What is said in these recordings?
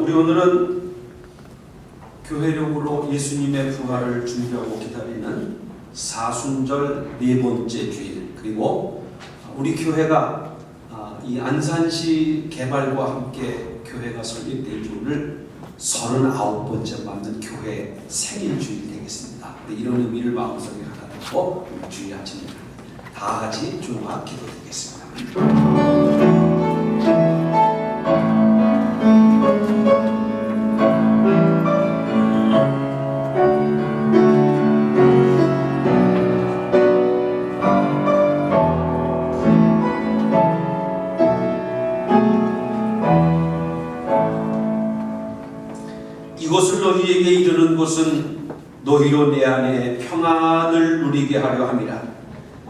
우리 오늘은 교회력으로 예수님의 부활을 준비하고 기다리는 사순절 네 번째 주일, 그리고 우리 교회가 이 안산시 개발과 함께 교회가 설립된 주를 39번째 맞는 교회 생일주일 되겠습니다. 이런 의미를 마음속에 하나 두고 주일 아침에 다 같이 주와 기도드리겠습니다. 이것을 너희에게 이르는 것은 너희로 내 안에 평안을 누리게 하려 함이라.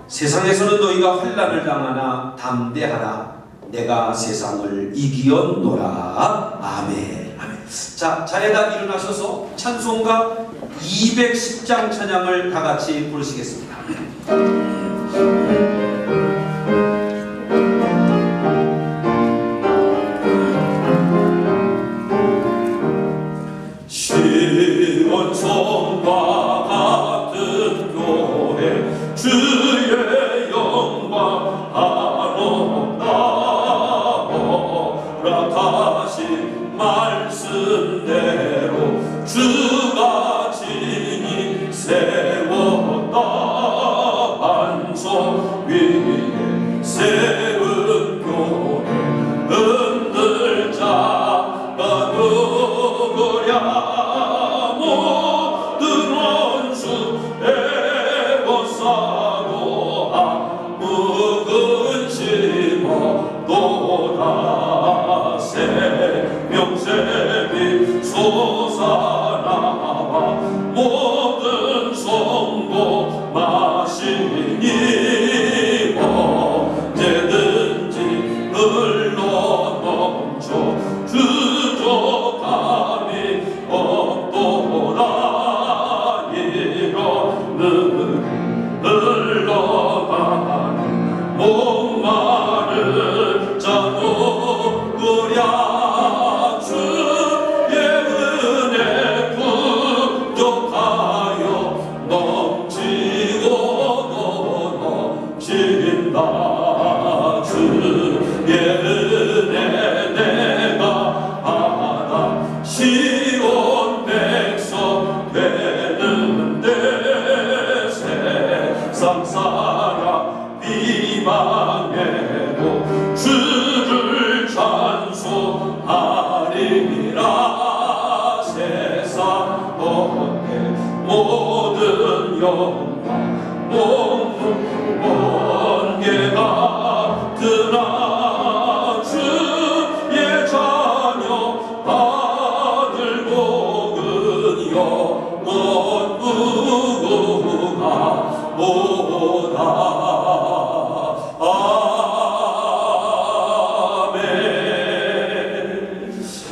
세상에서는 너희가 환난을 당하나 담대하라. 내가 세상을 이기었노라. 아멘. 아멘. 자, 자리에다 일어나셔서 찬송가 210장 찬양을 다 같이 부르시겠습니다. 시온성과 같은 교회 주의 영광 아름다워라. 다시 말씀대로 주가 진히 세웠다. 반석 위에 세운 교회 흔들 자가 누구랴. 명세비 솟아나와 모든 성도 마시니 언제든지 흘러넘쳐 주저감이 없도다. 이러는 흘러가는 목마를 자 누구랴. 주를 찬송하리라. 세상 어때 모든 영광 번개가 드나 주의 자녀 받을 복은 영원 무궁하 보다.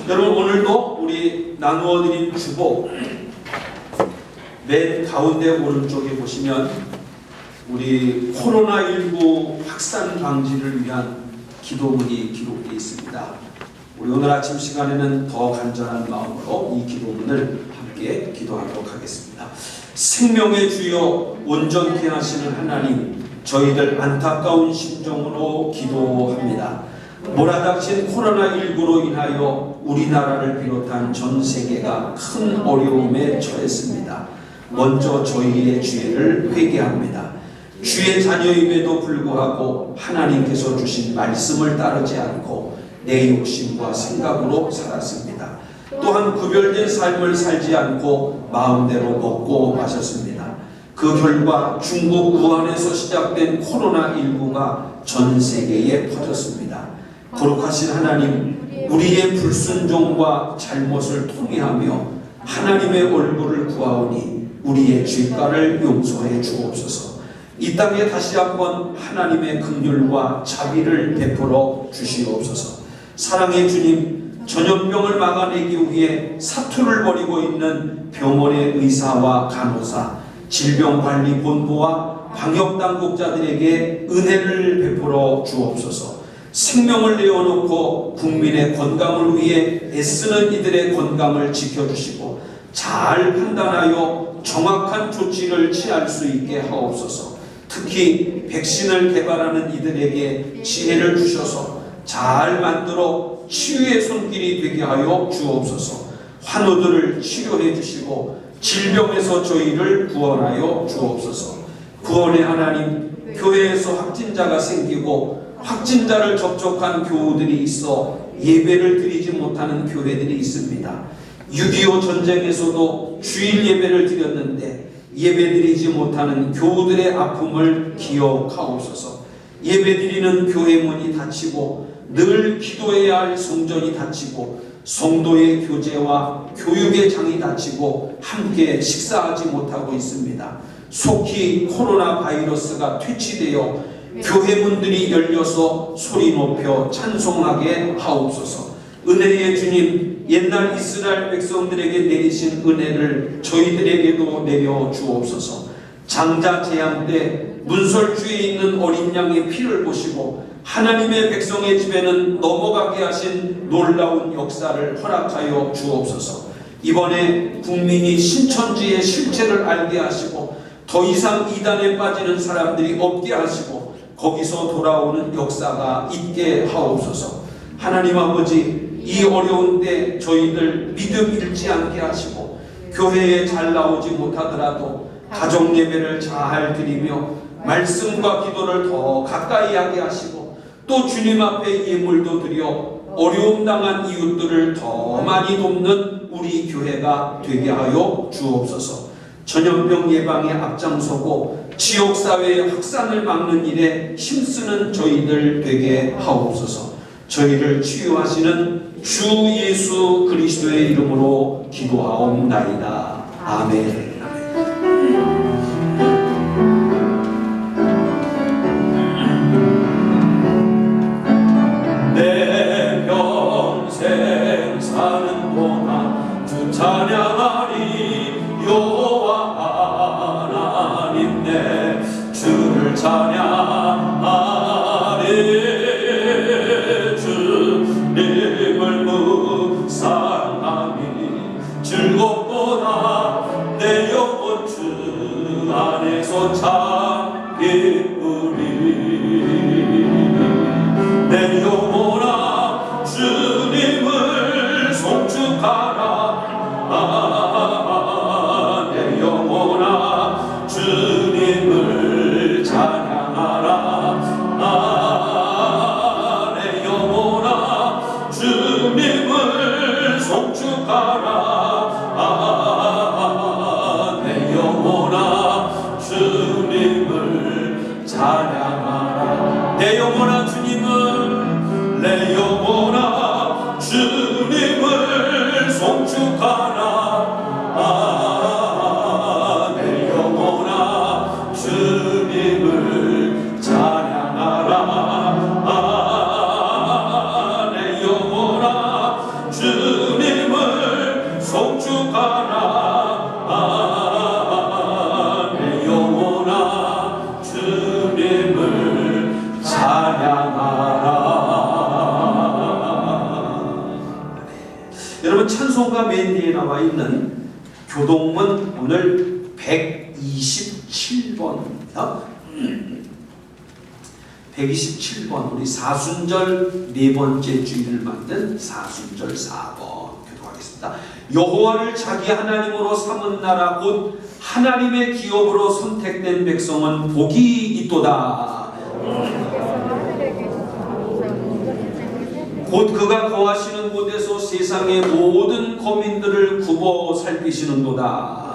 여러분, 오늘도 우리 나누어드린 주보 맨 가운데 오른쪽에 보시면 우리 코로나19 확산 방지를 위한 기도문이 기록되어 있습니다. 우리 오늘 아침 시간에는 더 간절한 마음으로 이 기도문을 함께 기도하도록 하겠습니다. 생명의 주여 온전케 하시는 하나님, 저희들 안타까운 심정으로 기도합니다. 몰아닥친 코로나19로 인하여 우리나라를 비롯한 전 세계가 큰 어려움에 처했습니다. 먼저 저희의 죄를 회개합니다. 주의 자녀임에도 불구하고 하나님께서 주신 말씀을 따르지 않고 내 욕심과 생각으로 살았습니다. 또한 구별된 삶을 살지 않고 마음대로 먹고 마셨습니다. 그 결과 중국 우한에서 시작된 코로나19가 전 세계에 퍼졌습니다. 거룩하신 하나님, 우리의 불순종과 잘못을 통회하며 하나님의 얼굴을 구하오니 우리의 죄가를 용서해 주옵소서. 이 땅에 다시 한번 하나님의 긍휼과 자비를 베풀어 주시옵소서. 사랑의 주님, 전염병을 막아내기 위해 사투를 벌이고 있는 병원의 의사와 간호사, 질병관리본부와 방역당국자들에게 은혜를 베풀어 주옵소서. 생명을 내어놓고 국민의 건강을 위해 애쓰는 이들의 건강을 지켜주시고 잘 판단하여 정확한 조치를 취할 수 있게 하옵소서. 특히 백신을 개발하는 이들에게 지혜를 주셔서 잘 만들어 치유의 손길이 되게 하여 주옵소서. 환우들을 치료해 주시고 질병에서 저희를 구원하여 주옵소서. 구원의 하나님, 교회에서 확진자가 생기고 확진자를 접촉한 교우들이 있어 예배를 드리지 못하는 교회들이 있습니다. 6.25 전쟁에서도 주일 예배를 드렸는데 예배드리지 못하는 교우들의 아픔을 기억하옵소서. 예배드리는 교회 문이 닫히고 늘 기도해야 할 성전이 닫히고 성도의 교제와 교육의 장이 닫히고 함께 식사하지 못하고 있습니다. 속히 코로나 바이러스가 퇴치되어 교회 문들이 열려서 소리 높여 찬송하게 하옵소서. 은혜의 주님, 옛날 이스라엘 백성들에게 내리신 은혜를 저희들에게도 내려 주옵소서. 장자 재앙 때 문설주에 있는 어린 양의 피를 보시고 하나님의 백성의 집에는 넘어가게 하신 놀라운 역사를 허락하여 주옵소서. 이번에 국민이 신천지의 실체를 알게 하시고 더 이상 이단에 빠지는 사람들이 없게 하시고 거기서 돌아오는 역사가 있게 하옵소서. 하나님 아버지, 이 어려운 때 저희들 믿음 잃지 않게 하시고 교회에 잘 나오지 못하더라도 가정 예배를 잘 드리며 말씀과 기도를 더 가까이 하게 하시고 또 주님 앞에 예물도 드려 어려움 당한 이웃들을 더 많이 돕는 우리 교회가 되게 하여 주옵소서. 전염병 예방에 앞장서고 지역사회의 확산을 막는 일에 힘쓰는 저희들 되게 하옵소서. 저희를 치유하시는 주 예수 그리스도의 이름으로 기도하옵나이다. 아멘. 내 평생 사는 동안 주 찬양하리. 여호와 하나님 내 주를 찬양하리. 주님을 묵상하니 즐겁도다. 내 영혼 주 안에서 참 기쁘리. 내 영혼아 주님을 송축하라. 내 영혼아 주님을 찬양하라. 내 영혼아 주님을 송축하라. 내 영혼아 주님을 찬양하라. 내 영혼아 주님을, 내 영혼아 주님을 송축하라. 내 영혼아 주님을 찬양하라. 내 영혼아 주님을 송축하라. 내 영혼아 주님을 찬양하라. 여러분, 찬송가 맨 뒤에 나와 있는 교동문 오늘 127번입니다. 127번, 우리 사순절 네 번째 주일을 만든 사순절 4번 교도하겠습니다. 여호와를 자기 하나님으로 삼은 나라 곧 하나님의 기업으로 선택된 백성은 복이 있도다. 곧 그가 거하시는 곳에서 세상의 모든 거민들을 굽어 살피시는도다.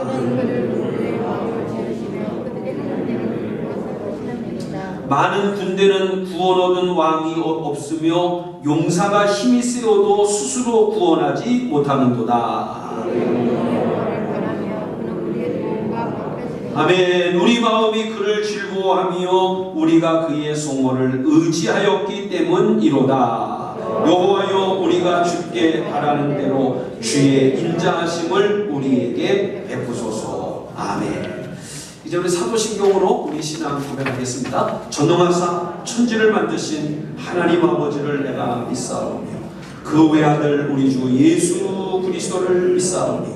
많은 군대는 구원 얻은 왕이 없으며 용사가 힘이 세어도 스스로 구원하지 못하는도다. 아멘. 우리 마음이 그를 즐거워하며 우리가 그의 성호를 의지하였기 때문이로다. 여호와여, 우리가 주께 바라는 대로 주의 인자하심을 우리에게 베푸소서. 아멘. 이제 우리 사도신경으로 우리 신앙 고백하겠습니다. 전능하사 천지를 만드신 하나님 아버지를 내가 믿사오며 그 외아들 우리 주 예수 그리스도를 믿사오니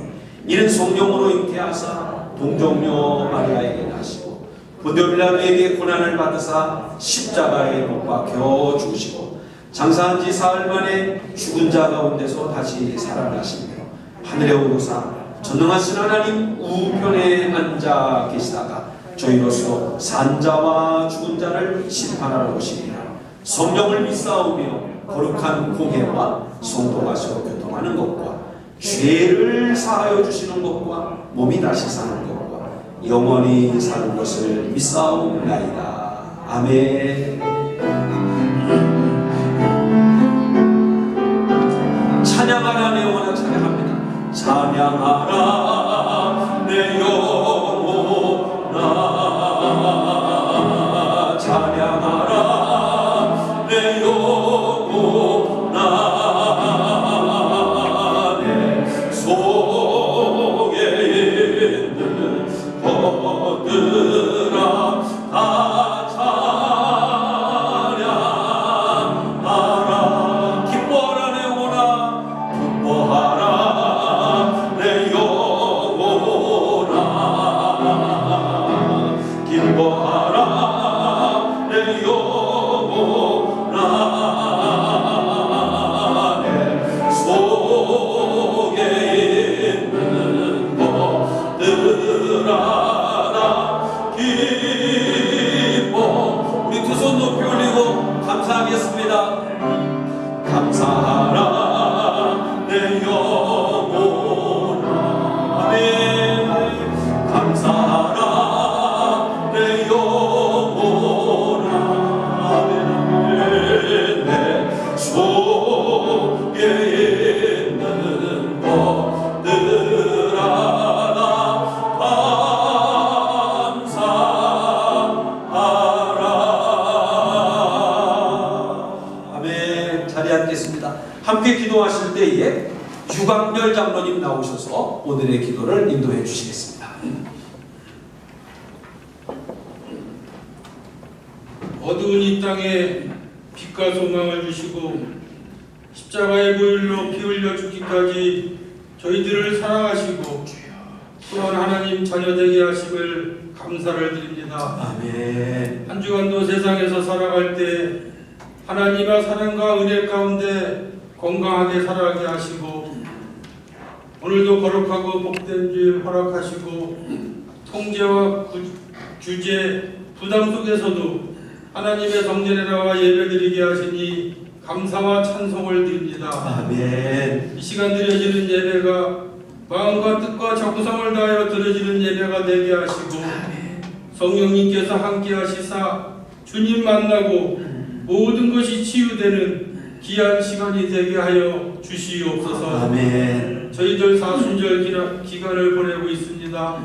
이는 성령으로 잉태하사 동정녀 마리아에게 나시고 본디오 빌라도에게 고난을 받으사 십자가에 못 박혀 죽으시고 장사한 지 사흘 만에 죽은 자 가운데서 다시 살아나시며 하늘에 오르사 전능하신 하나님 우편에 앉아 계시다가 저희로서 산자와 죽은 자를 심판하러 오시리라. 성령을 믿사오며 거룩한 공회와 성도가 서로 교통하는 것과 죄를 사하여 주시는 것과 몸이 다시 사는 것과 영원히 사는 것을 믿사옵나이다. 아멘. 찬양하라 내 영혼아 찬양합니다. 찬양하라 내 영혼아 찬양하라 내 영혼아 내 속에 있는 것들아 다 찬양하라. 기뻐하라 내 영혼아 기뻐하라 내 영혼아 기뻐하라 내 영혼아 내 속에 있는 것들아 다 기뻐. 우리 두 손 높이 올리고 감사하겠습니다. 감사하라 내 영혼아 아멘. 감사하라 내 영혼아 아멘. 내 속에 있는 것들아 다 감사하라. 아멘. 자리에 앉겠습니다. 함께 기도하실 때에 유광렬 장로님 나오셔서 오늘의 기도를 인도해 주시겠습니다. 어두운 이 땅에 빛과 소망을 주시고 십자가의 보혈로 피 흘려 죽기까지 저희들을 사랑하시고 또한 하나님 자녀되게 하심을 감사를 드립니다. 아멘. 한 주간도 세상에서 살아갈 때 하나님의 사랑과 은혜 가운데 건강하게 살아가게 하시고 오늘도 거룩하고 복된 주 허락하시고 통제와 규제, 부담 속에서도 하나님의 성전에 나와 예배드리게 하시니 감사와 찬송을 드립니다. 아멘. 이 시간 드려지는 예배가 마음과 뜻과 정성을 다하여 드려지는 예배가 되게 하시고 성령님께서 함께 하시사 주님 만나고 모든 것이 치유되는 귀한 시간이 되게 하여 주시옵소서. 아멘. 저희들 사순절 기간을 보내고 있습니다.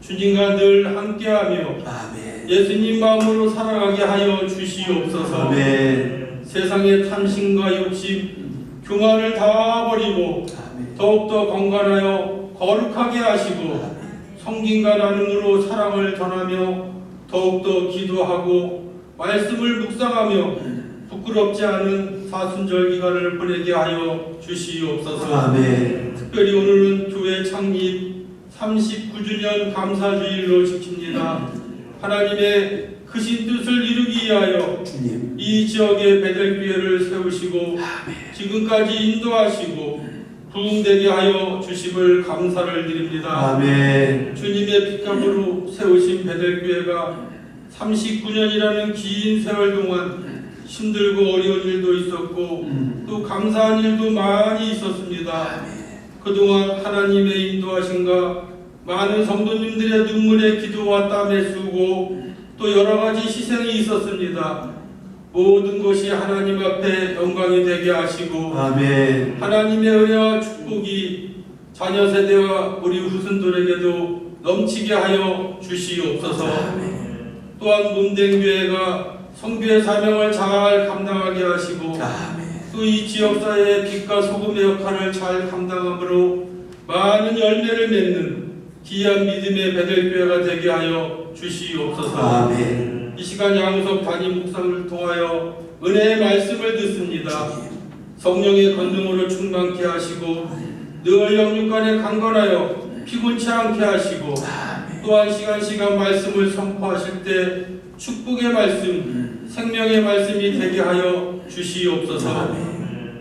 주님과 늘 함께하며 아멘. 예수님 마음으로 살아가게 하여 주시옵소서. 아멘. 세상의 탐심과 욕심, 교만을 다 버리고 아멘. 더욱더 건강하여 거룩하게 하시고 성김과 나눔으로 사랑을 전하며 더욱더 기도하고 말씀을 묵상하며 부끄럽지 않은 사순절 기간을 보내게 하여 주시옵소서. 아멘. 특별히 오늘은 교회 창립 39주년 감사주일로 지킵니다. 하나님의 크신 뜻을 이루기 위하여 주님. 이 지역에 베델교회를 세우시고 지금까지 인도하시고 부흥되게 하여 주심을 감사를 드립니다. 아멘. 주님의 핏값으로 세우신 베델교회가 39년이라는 긴 세월 동안 힘들고 어려운 일도 있었고 또 감사한 일도 많이 있었습니다. 그동안 하나님의 인도하심과 많은 성도님들의 눈물의 기도와 땀의 수고 또 여러 가지 희생이 있었습니다. 모든 것이 하나님 앞에 영광이 되게 하시고 아멘. 하나님의 은혜와 축복이 자녀 세대와 우리 후손들에게도 넘치게 하여 주시옵소서. 또한 몸된 교회가 성교의 사명을 잘 감당하게 하시고 또 이 지역사회의 빛과 소금의 역할을 잘 감당함으로 많은 열매를 맺는 귀한 믿음의 베델교회가 되게 하여 주시옵소서. 아멘. 이 시간 양우석 담임 목사를 통하여 은혜의 말씀을 듣습니다. 성령의 권능으로 충만케 하시고 늘 영육간에 강건하여 피곤치 않게 하시고 또한 시간 말씀을 선포하실 때 축복의 말씀, 생명의 말씀이 되게 하여 주시옵소서.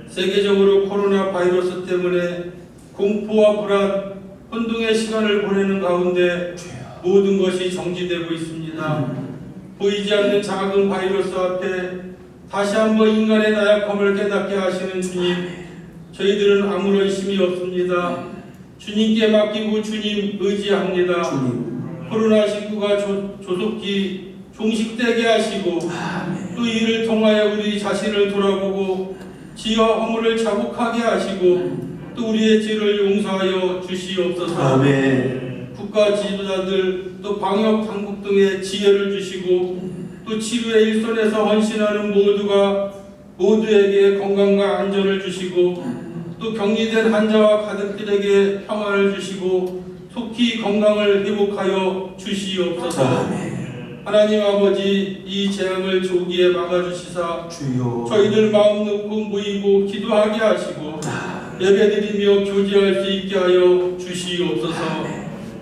세계적으로 코로나 바이러스 때문에 공포와 불안, 혼동의 시간을 보내는 가운데 모든 것이 정지되고 있습니다. 보이지 않는 작은 바이러스 앞에 다시 한번 인간의 나약함을 깨닫게 하시는 주님, 저희들은 아무런 힘이 없습니다. 주님께 맡기고 주님 의지합니다. 코로나19가 조속히 종식되게 하시고 또 이를 통하여 우리 자신을 돌아보고 지어 허물을 자복하게 하시고 또 우리의 죄를 용서하여 주시옵소서. 아멘. 국가 지도자들 또 방역 당국 등의 지혜를 주시고 또 치료의 일선에서 헌신하는 모두에게 건강과 안전을 주시고 또 격리된 환자와 가족들에게 평안을 주시고 속히 건강을 회복하여 주시옵소서. 하나님 아버지, 이 재앙을 조기에 막아주시사 주여 저희들 마음 놓고 모이고 기도하게 하시고 예배드리며 교제할 수 있게 하여 주시옵소서.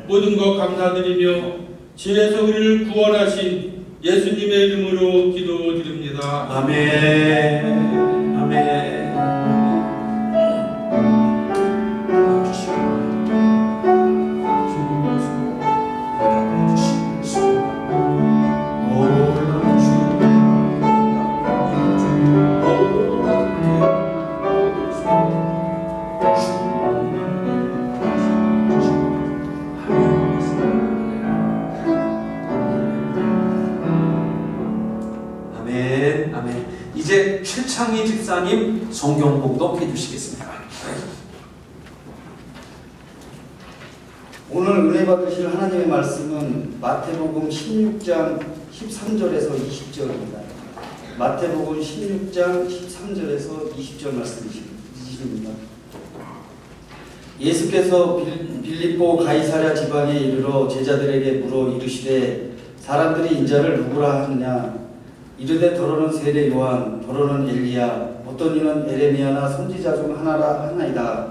모든 것 감사드리며 진에서 우리를 구원하신 예수님의 이름으로 기도드립니다. 아멘. 아멘. 아멘. 이제 최창희 집사님 성경 봉독 해주시겠습니다. 오늘 은혜 받으실 하나님의 말씀은 마태복음 16장 13절에서 20절입니다. 마태복음 16장 13절에서 20절 말씀이십니다. 예수께서 빌립보 가이사랴 지방에 이르러 제자들에게 물어 이르시되 사람들이 인자를 누구라 하느냐? 이르되 더러는 세례 요한, 더러는 엘리야, 어떤 이는 에레미야나 선지자 중 하나라 하나이다.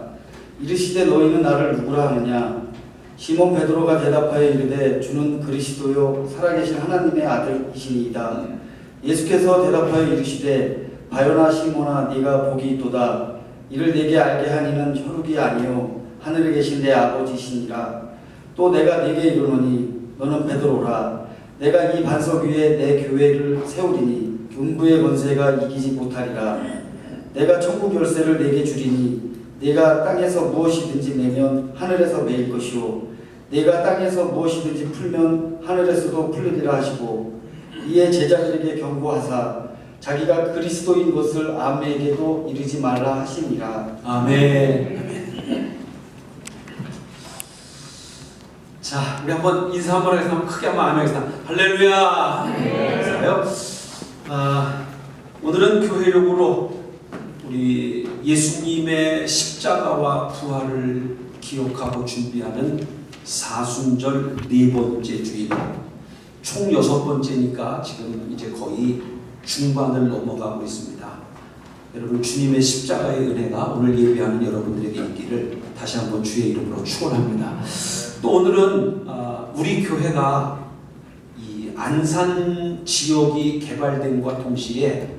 이르시되 너희는 나를 누구라 하느냐? 시몬 베드로가 대답하여 이르되 주는 그리스도요 살아계신 하나님의 아들이시니이다. 예수께서 대답하여 이르시되 바요나 시몬아 네가 복이 있도다. 이를 내게 알게 하니는 혈육이 아니요 하늘에 계신 내 아버지시니라. 또 내가 네게 이르노니 너는 베드로라. 내가 이 반석 위에 내 교회를 세우리니 음부의 권세가 이기지 못하리라. 내가 천국 열쇠를 네게 주리니 네가 땅에서 무엇이든지 매면 하늘에서 매일 것이요 네가 땅에서 무엇이든지 풀면 하늘에서도 풀리리라 하시고 이에 제자들에게 경고하사 자기가 그리스도인 것을 아무에게도 이르지 말라 하시니라. 아멘. 자, 우리 한번 인사 한번 하겠습니다. 크게 한번 아멘하겠습니다. 할렐루야. 오늘은 교회력으로 우리 예수님의 십자가와 부활을 기억하고 준비하는 사순절 네 번째 주일입니다. 총 6번째니까 지금 이제 거의 중반을 넘어가고 있습니다. 여러분 주님의 십자가의 은혜가 오늘 예배하는 여러분들에게 있기를 다시 한번 주의 이름으로 축원합니다. 또 오늘은 우리 교회가 이 안산 지역이 개발된과 동시에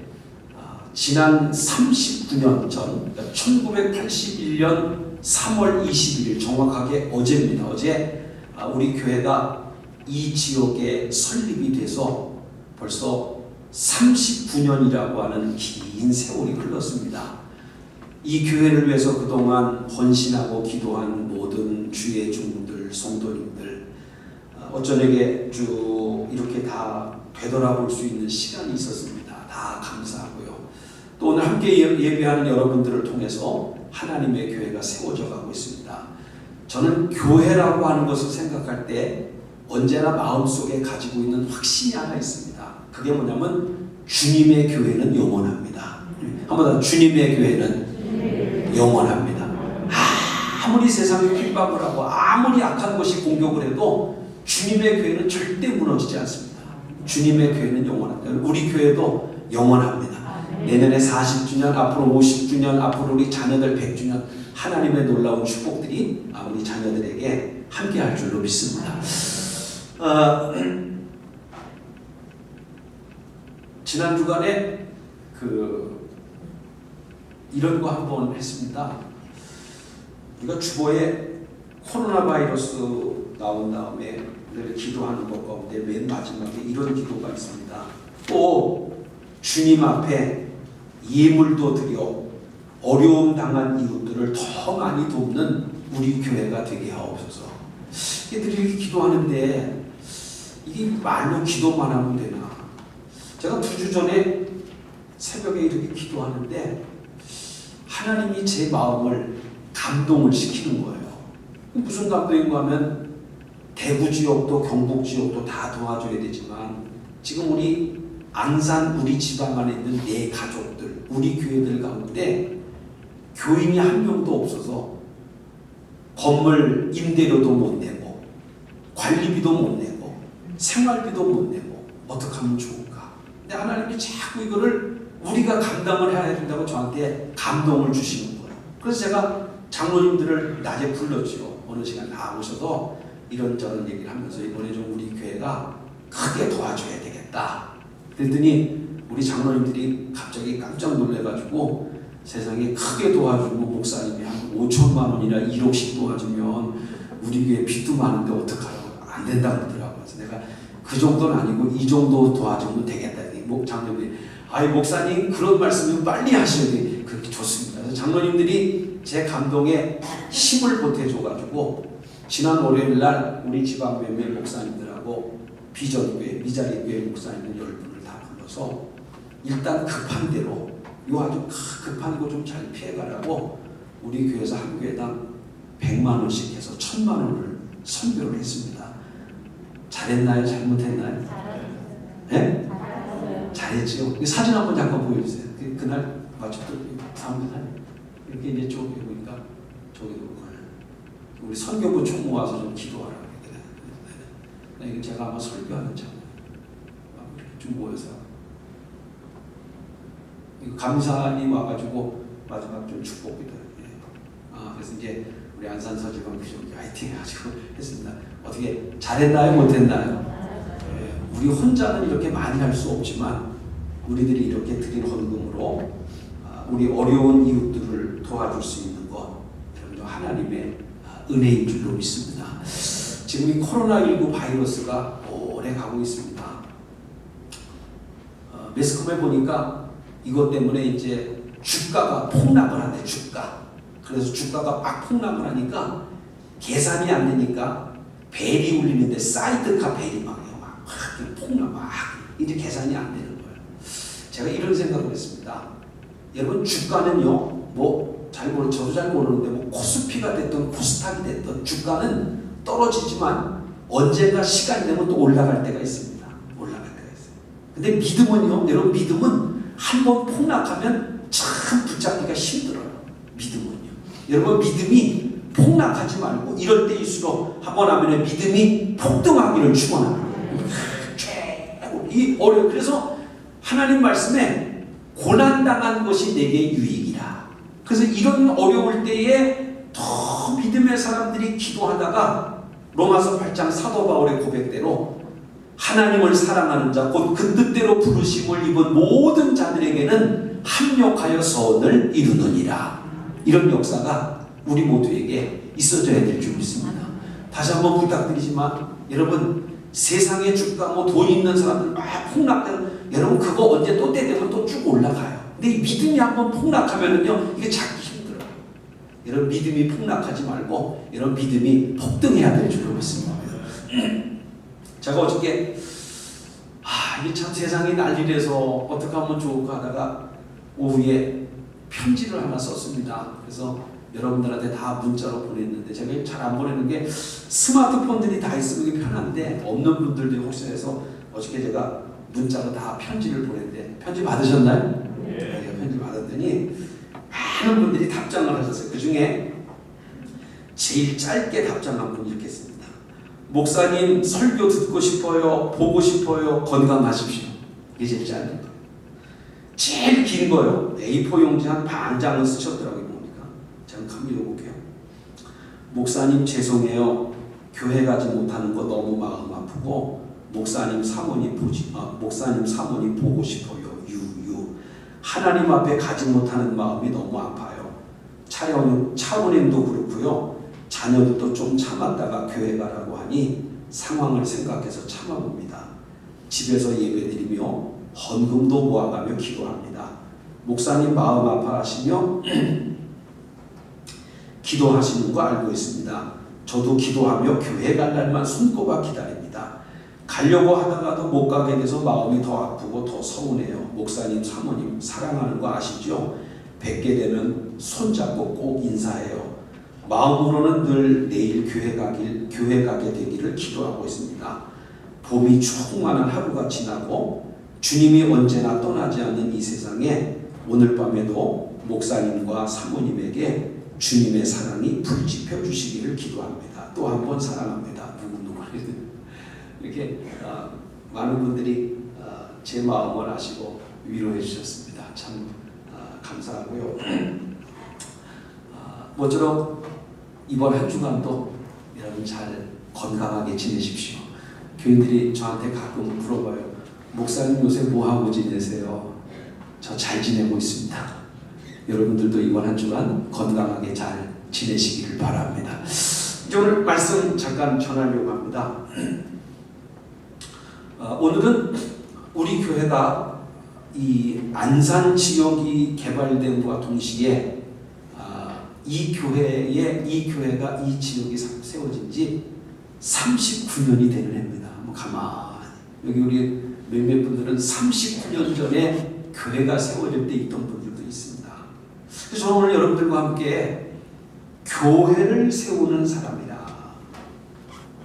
지난 39년 전 1981년 3월 21일 정확하게 어제입니다. 어제 우리 교회가 이 지역에 설립이 돼서 벌써 39년이라고 하는 긴 세월이 흘렀습니다. 이 교회를 위해서 그동안 헌신하고 기도한 모든 주의 종들, 성도님들 어쩌내게 쭉 이렇게 다 되돌아볼 수 있는 시간이 있었습니다. 다 감사하고요. 또 오늘 함께 예배하는 여러분들을 통해서 하나님의 교회가 세워져 가고 있습니다. 저는 교회라고 하는 것을 생각할 때 언제나 마음속에 가지고 있는 확신이 하나 있습니다. 그게 뭐냐면 주님의 교회는 영원합니다. 한 번 더 주님의 교회는 영원합니다. 아무리 세상이 핍박을 하고 아무리 악한 것이 공격을 해도 주님의 교회는 절대 무너지지 않습니다. 주님의 교회는 영원합니다. 우리 교회도 영원합니다. 내년에 40주년, 앞으로 50주년, 앞으로 우리 자녀들 100주년 하나님의 놀라운 축복들이 우리 자녀들에게 함께할 줄로 믿습니다. 지난 주간에 이런 거 한번 했습니다. 우리가 주보에 코로나 바이러스 나온 다음에 늘 기도하는 것 가운데 맨 마지막에 이런 기도가 있습니다. 또 주님 앞에 예물도 드려 어려움 당한 이웃들을 더 많이 돕는 우리 교회가 되게 하옵소서. 이렇게 기도하는데 이게 말로 기도만 하면 되나? 제가 2주 전에 새벽에 이렇게 기도하는데 하나님이 제 마음을 감동을 시키는 거예요. 무슨 감동인가 하면 대구 지역도 경북 지역도 다 도와줘야 되지만 지금 우리 안산 우리 지방 안에 있는 내 가족들 우리 교회들 가운데 교인이 한 명도 없어서 건물 임대료도 못 내고 관리비도 못 내고 생활비도 못 내고 어떻게 하면 좋을까? 근데 하나님이 자꾸 이거를 우리가 감당을 해야 된다고 저한테 감동을 주시는 거예요. 그래서 제가 장로님들을 낮에 불렀죠. 어느 시간 다 오셔서 이런저런 얘기를 하면서 이번에 좀 우리 교회가 크게 도와줘야 되겠다. 그랬더니 우리 장로님들이 갑자기 깜짝 놀래가지고 세상에 크게 도와주고 목사님이 한 5천만 원이나 1억씩 도와주면 우리 교회 빚도 많은데 어떡하라고 안 된다 그러더라고요. 그래서 내가 그 정도는 아니고 이 정도 도와주면 되겠다. 장로님들이 아이 목사님 그런 말씀은 빨리 하셔야 돼. 그렇게 좋습니다. 그래서 장로님들이 제 감동에 힘을 보태줘가지고 지난 월요일날 우리 지방 몇몇 목사님들하고 비전교회 미자리교회 목사님들 10분을 다 불러서 일단 급한 대로 요 아주 급한 거 좀 잘 피해가라고 우리 교회에서 한 교회당 100만 원씩 해서 1000만 원을 선교를 했습니다. 잘했나요? 잘못했나요? 네? 잘했죠. 사진 한번 잠깐 보여주세요. 그날 마침또 사무관 이렇게 이제 저기 보니까 저기도 우리 선교부 총무 와서 좀 기도하라고 이거 제가 아마 설교하는 참 좀 모여서 감사님 와가지고 마지막 좀 축복이다. 그래서 이제 우리 안산 서지방 비전교 화이팅 해가지고 했습니다. 어떻게 잘했나요? 못했나요? 우리 혼자는 이렇게 많이 할 수 없지만 우리들이 이렇게 드린 헌금으로 우리 어려운 이웃들을 도와줄 수 있는 것 하나님의 은혜인 줄로 믿습니다. 지금 이 코로나19 바이러스가 오래 가고 있습니다. 매스컴에 보니까 이것 때문에 이제 주가가 폭락을 한대. 그래서 주가가 막 폭락을 하니까 계산이 안 되니까 벨이 울리는데 사이드카 벨이 막 폭락 막 이제 계산이 안 되는 거예요. 제가 이런 생각을 했습니다. 여러분 주가는요 저도 잘 모르는데 코스피가 됐든 코스닥이 됐든 주가는 떨어지지만 언젠가 시간이 되면 또 올라갈 때가 있습니다. 근데 믿음은요, 여러분 믿음은 한번 폭락하면 참 붙잡기가 힘들어요. 믿음은요. 여러분 믿음이 폭락하지 말고 이럴 때일수록 한번 하면 믿음이 폭등하기를 축원합니다. 이 어려 그래서 하나님 말씀에 고난당한 것이 내게 유익이라. 그래서 이런 어려울 때에 더 믿음의 사람들이 기도하다가 로마서 8장 사도 바울의 고백대로 하나님을 사랑하는 자 곧 그 뜻대로 부르심을 입은 모든 자들에게는 합력하여 선을 이루느니라. 이런 역사가 우리 모두에게 있어져야 될 줄 믿습니다. 다시 한번 부탁드리지만 여러분 세상의 주가 돈 있는 사람들 막 폭락되는 여러분 그거 언제 또 때 되면 또 쭉 올라가요. 근데 이 믿음이 한번 폭락하면은요 이게 잡기 힘들어요. 여러분 믿음이 폭락하지 말고 여러분 믿음이 폭등해야 될 줄로 믿습니다. 제가 어저께 이게 참 세상이 난리라서 어떻게 하면 좋을까 하다가 오후에 편지를 하나 썼습니다. 그래서 여러분들한테 다 문자로 보냈는데 제가 잘 안 보내는 게 스마트폰들이 다 있으면 이게 편한데 없는 분들도 혹시 해서 어저께 제가 문자로 다 편지를 보냈는데 편지 받으셨나요? 네. 편지 받았더니 많은 분들이 답장을 하셨어요. 그 중에 제일 짧게 답장한 분 이렇게 했습니다. 목사님 설교 듣고 싶어요. 보고 싶어요. 건강하십시오. 이게 제일 짧은 거. 제일 긴 거요. A4 용지 한 반장을 쓰셨더라고요. 보니까. 제가 한번 읽어볼게요. 목사님 죄송해요. 교회 가지 못하는 거 너무 마음 아프고 목사님 사모님 보고 싶어요. 유유. 하나님 앞에 가지 못하는 마음이 너무 아파요. 차원님도 그렇고요. 자녀들도 좀 참았다가 교회 가라고 하니 상황을 생각해서 참아봅니다. 집에서 예배드리며 헌금도 모아가며 기도합니다. 목사님 마음 아파하시며 기도하시는 거 알고 있습니다. 저도 기도하며 교회 갈 날만 손꼽아 기다립니다. 가려고 하다가도 못 가게 돼서 마음이 더 아프고 더 서운해요. 목사님, 사모님 사랑하는 거 아시죠? 뵙게 되면 손잡고 꼭 인사해요. 마음으로는 늘 내일 교회 가게 되기를 기도하고 있습니다. 봄이 충만한 하루가 지나고 주님이 언제나 떠나지 않는 이 세상에 오늘 밤에도 목사님과 사모님에게 주님의 사랑이 불지펴 주시기를 기도합니다. 또 한 번 사랑합니다. 누구누구를 이렇게 많은 분들이 제 마음을 아시고 위로해 주셨습니다. 참 감사하고요. 모쪼록 이번 한 주간도 여러분 잘 건강하게 지내십시오. 교인들이 저한테 가끔 물어봐요. 목사님 요새 뭐하고 지내세요? 저 잘 지내고 있습니다. 여러분들도 이번 한 주간 건강하게 잘 지내시기를 바랍니다. 이제 오늘 말씀 잠깐 전하려고 합니다. 오늘은 우리 교회가 이 안산 지역이 개발됨과 동시에 이 교회가 이 지역이 세워진 지 39년이 되는 해입니다. 한번 가만히 여기 우리 몇몇 분들은 39년 전에 교회가 세워질 때 있던 분들도 있습니다. 그래서 저는 오늘 여러분들과 함께 교회를 세우는 사람이라.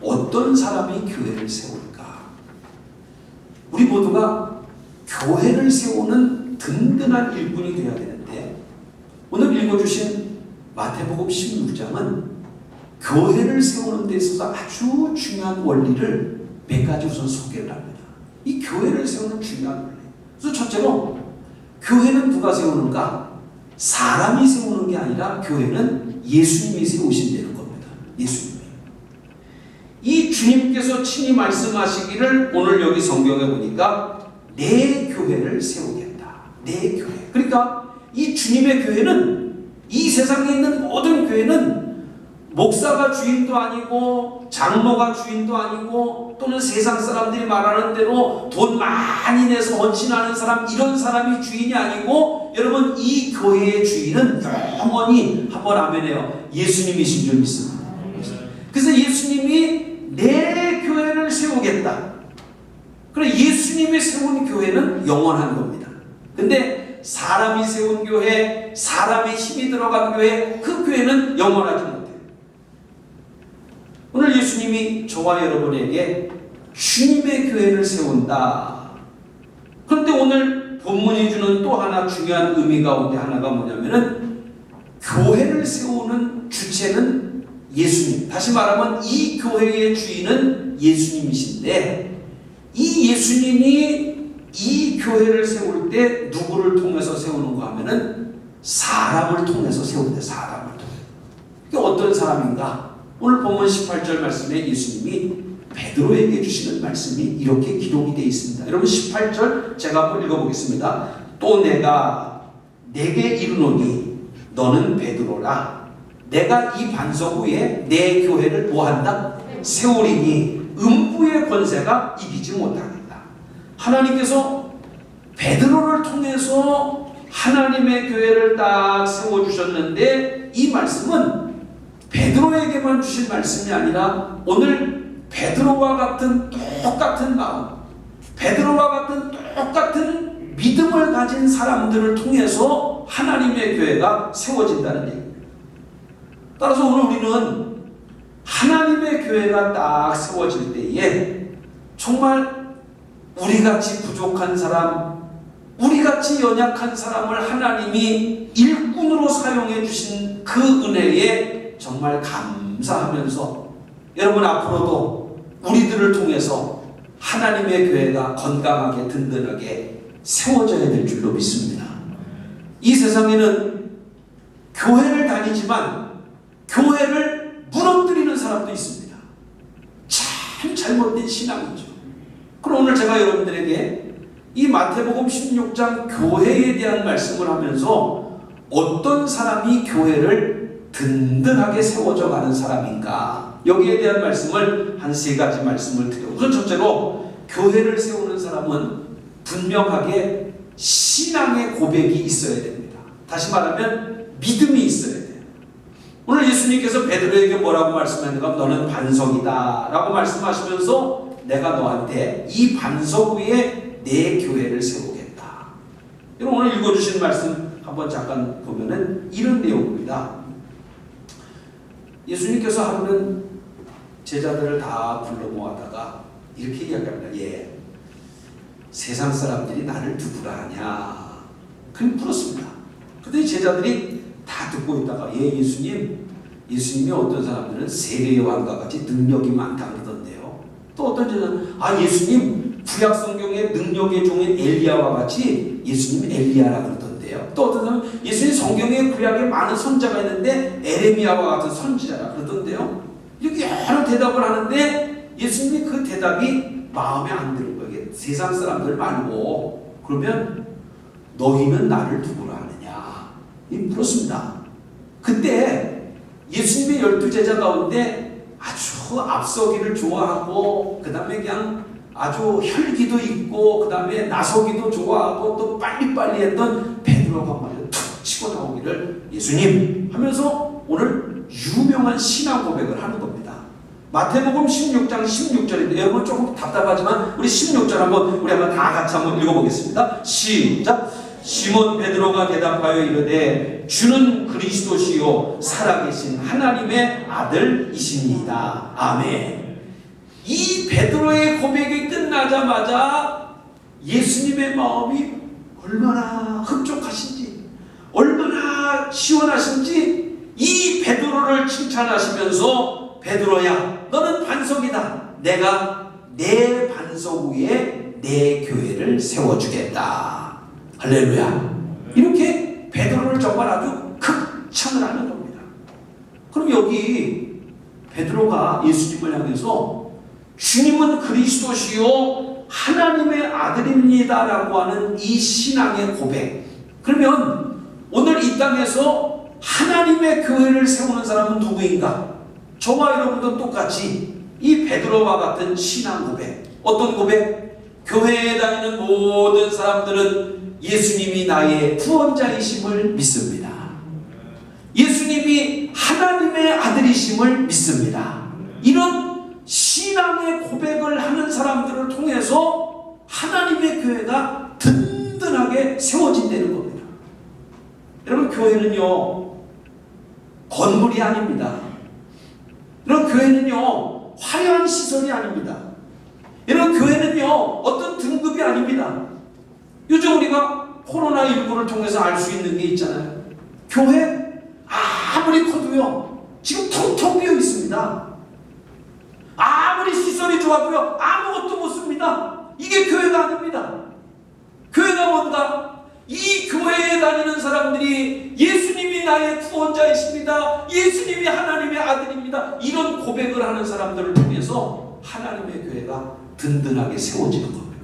어떤 사람이 교회를 세울까? 우리 모두가 교회를 세우는 든든한 일꾼이 되어야 되는데 오늘 읽어주신 마태복음 16장은 교회를 세우는 데 있어서 아주 중요한 원리를 몇 가지 우선 소개를 합니다. 이 교회를 세우는 중요한 원리. 그래서 첫째로 교회는 누가 세우는가? 사람이 세우는 게 아니라 교회는 예수님이 세우신다는 겁니다. 예수님이. 이 주님께서 친히 말씀하시기를 오늘 여기 성경에 보니까 내 교회를 세우겠다. 내 교회. 그러니까 이 주님의 교회는 이 세상에 있는 모든 교회는 목사가 주인도 아니고 장로가 주인도 아니고 또는 세상 사람들이 말하는 대로 돈 많이 내서 헌신하는 사람 이런 사람이 주인이 아니고 여러분 이 교회의 주인은 영원히 한번 아멘해요. 예수님이신 줄 믿습니다. 그래서 예수님이 내 교회를 세우겠다. 그래 예수님이 세운 교회는 영원한 겁니다. 근데 사람이 세운 교회, 사람의 힘이 들어간 교회, 그 교회는 영원하지 못해요. 오늘 예수님이 저와 여러분에게 주님의 교회를 세운다. 그런데 오늘 본문이 주는 또 하나 중요한 의미 가운데 하나가 뭐냐면은 교회를 세우는 주체는 예수님. 다시 말하면 이 교회의 주인은 예수님이신데 이 예수님이 이 교회를 세울 때 누구를 통해서 세우는가 하면은 사람을 통해서 세운다. 사람을 통해. 이게 어떤 사람인가? 오늘 본문 18절 말씀에 예수님이 베드로에게 주시는 말씀이 이렇게 기록이 되어 있습니다. 여러분 18절 제가 한번 읽어보겠습니다. 또 내가 내게 이르노니 너는 베드로라. 내가 이 반석 위에 내 교회를 뭐한다? 세우리니 음부의 권세가 이기지 못하겠다. 하나님께서 베드로를 통해서 하나님의 교회를 딱 세워주셨는데 이 말씀은 베드로에게만 주신 말씀이 아니라 오늘 베드로와 같은 똑같은 마음, 베드로와 같은 똑같은 믿음을 가진 사람들을 통해서 하나님의 교회가 세워진다는 얘기입니다. 따라서 오늘 우리는 하나님의 교회가 딱 세워질 때에 정말 우리같이 부족한 사람, 우리같이 연약한 사람을 하나님이 일꾼으로 사용해 주신 그 은혜에 정말 감사합니다. 감사하면서 여러분 앞으로도 우리들을 통해서 하나님의 교회가 건강하게 든든하게 세워져야 될 줄로 믿습니다. 이 세상에는 교회를 다니지만 교회를 무너뜨리는 사람도 있습니다. 참 잘못된 신앙이죠. 그럼 오늘 제가 여러분들에게 이 마태복음 16장 교회에 대한 말씀을 하면서 어떤 사람이 교회를 든든하게 세워져 가는 사람인가, 여기에 대한 말씀을 한 3가지 말씀을 드려요. 우선 첫째로 교회를 세우는 사람은 분명하게 신앙의 고백이 있어야 됩니다. 다시 말하면 믿음이 있어야 돼요. 오늘 예수님께서 베드로에게 뭐라고 말씀하는가? 너는 반석이다 라고 말씀하시면서 내가 너한테 이 반석 위에 내 교회를 세우겠다. 여러분 오늘 읽어주신 말씀 한번 잠깐 보면은 이런 내용입니다. 예수님께서 하루는 제자들을 다 불러 모아다가 이렇게 이야기합니다. 예, 세상 사람들이 나를 누구라 하냐? 그렇게 물었습니다. 그때 제자들이 다 듣고 있다가 예, 예수님이 어떤 사람들은 세례 요한과 같이 능력이 많다 그러던데요. 또 어떤 제자는 예수님 구약 성경의 능력의 종인 엘리야와 같이 예수님 엘리야라 그러던데요. 또 어떤 사람은 예수님 성경의 구약에 많은 선자가 있는데 에레미야와 같은 선지자라 그러던데요. 이렇게 여러 대답을 하는데 예수님이 그 대답이 마음에 안 드는 거예요. 세상 사람들 말고 그러면 너희는 나를 누구라 하느냐? 물었습니다. 그때 예수님의 12제자 가운데 아주 앞서기를 좋아하고 그 다음에 그냥 아주 혈기도 있고 그 다음에 나서기도 좋아하고 또 빨리빨리 했던 베드로가 말이야 툭 치고 나오기를 예수님 하면서 오늘 유명한 신앙 고백을 하는 겁니다. 마태복음 16장 16절인데 여러분 조금 답답하지만 우리 16절 우리 한번 다 같이 한번 읽어보겠습니다. 시작. 시몬 베드로가 대답하여 이르되 주는 그리스도시요 살아계신 하나님의 아들이십니다. 아멘. 이 베드로의 고백이 끝나자마자 예수님의 마음이 얼마나 흡족하신지 얼마나 시원하신지 이 베드로를 칭찬하시면서 베드로야 너는 반석이다. 내가 내 반석 위에 내 교회를 세워주겠다. 할렐루야. 이렇게 베드로를 정말 아주 극찬을 하는 겁니다. 그럼 여기 베드로가 예수님을 향해서 주님은 그리스도시요 하나님의 아들입니다 라고 하는 이 신앙의 고백, 그러면 오늘 이 땅에서 하나님의 교회를 세우는 사람은 누구인가? 저와 여러분도 똑같이 이 베드로와 같은 신앙 고백. 어떤 고백? 교회에 다니는 모든 사람들은 예수님이 나의 구원자이심을 믿습니다. 예수님이 하나님의 아들이심을 믿습니다. 이런 신앙의 고백을 하는 사람들을 통해서 하나님의 교회가 든든하게 세워진다는 겁니다. 여러분 교회는요 건물이 아닙니다. 이런 교회는요 화려한 시설이 아닙니다. 이런 교회는요 어떤 등급이 아닙니다. 요즘 우리가 코로나19를 통해서 알 수 있는 게 있잖아요. 교회 아무리 커도요 지금 텅텅 비어 있습니다. 아무리 시설이 좋아도요 아무것도 못 씁니다. 이게 교회가 아닙니다. 교회가 뭔가? 이 교회에 다니는 사람들이 예수님이 나의 구원자이십니다. 예수님이 하나님의 아들입니다. 이런 고백을 하는 사람들을 통해서 하나님의 교회가 든든하게 세워지는 겁니다.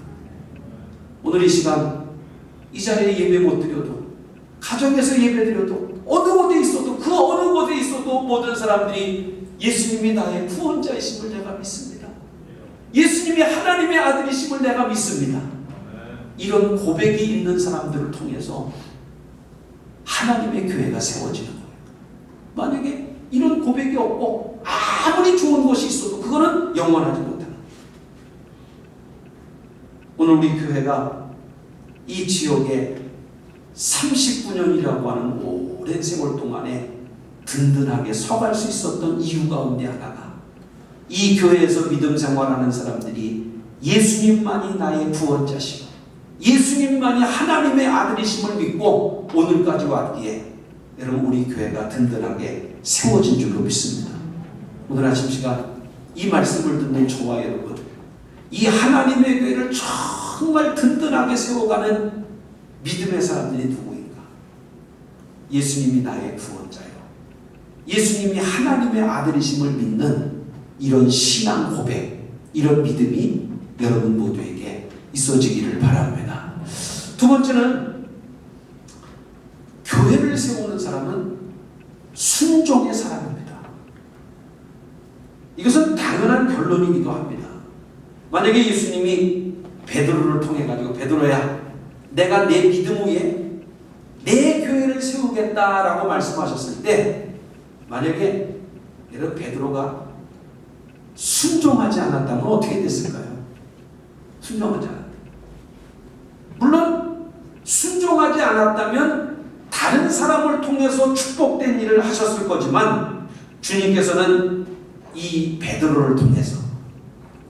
오늘 이 시간 이 자리에 예배 못 드려도 가정에서 예배 드려도 어느 곳에 있어도 그 어느 곳에 있어도 모든 사람들이 예수님이 나의 구원자이심을 내가 믿습니다. 예수님이 하나님의 아들이심을 내가 믿습니다. 이런 고백이 있는 사람들을 통해서 하나님의 교회가 세워지는 거예요. 만약에 이런 고백이 없고 아무리 좋은 것이 있어도 그거는 영원하지 못합니다. 오늘 우리 교회가 이 지역에 39년이라고 하는 오랜 세월 동안에 든든하게 서갈 수 있었던 이유 가운데 하나가 이 교회에서 믿음 생활하는 사람들이 예수님만이 나의 구원자시고 예수님만이 하나님의 아들이심을 믿고 오늘까지 왔기에 여러분 우리 교회가 든든하게 세워진 줄로 믿습니다. 오늘 아침 시간 이 말씀을 듣는 저와 여러분, 이 하나님의 교회를 정말 든든하게 세워가는 믿음의 사람들이 누구인가? 예수님이 나의 구원자요, 예수님이 하나님의 아들이심을 믿는 이런 신앙 고백, 이런 믿음이 여러분 모두에게 있어지기를 바랍니다. 두 번째는, 교회를 세우는 사람은 순종의 사람입니다. 이것은 당연한 결론이기도 합니다. 만약에 예수님이 베드로를 통해 가지고, 베드로야, 내가 내 믿음 위에 내 교회를 세우겠다라고 말씀하셨을 때, 만약에 여러분 베드로가 순종하지 않았다면 어떻게 됐을까요? 순종하지 않았다. 물론 순종하지 않았다면 다른 사람을 통해서 축복된 일을 하셨을 거지만, 주님께서는 이 베드로를 통해서,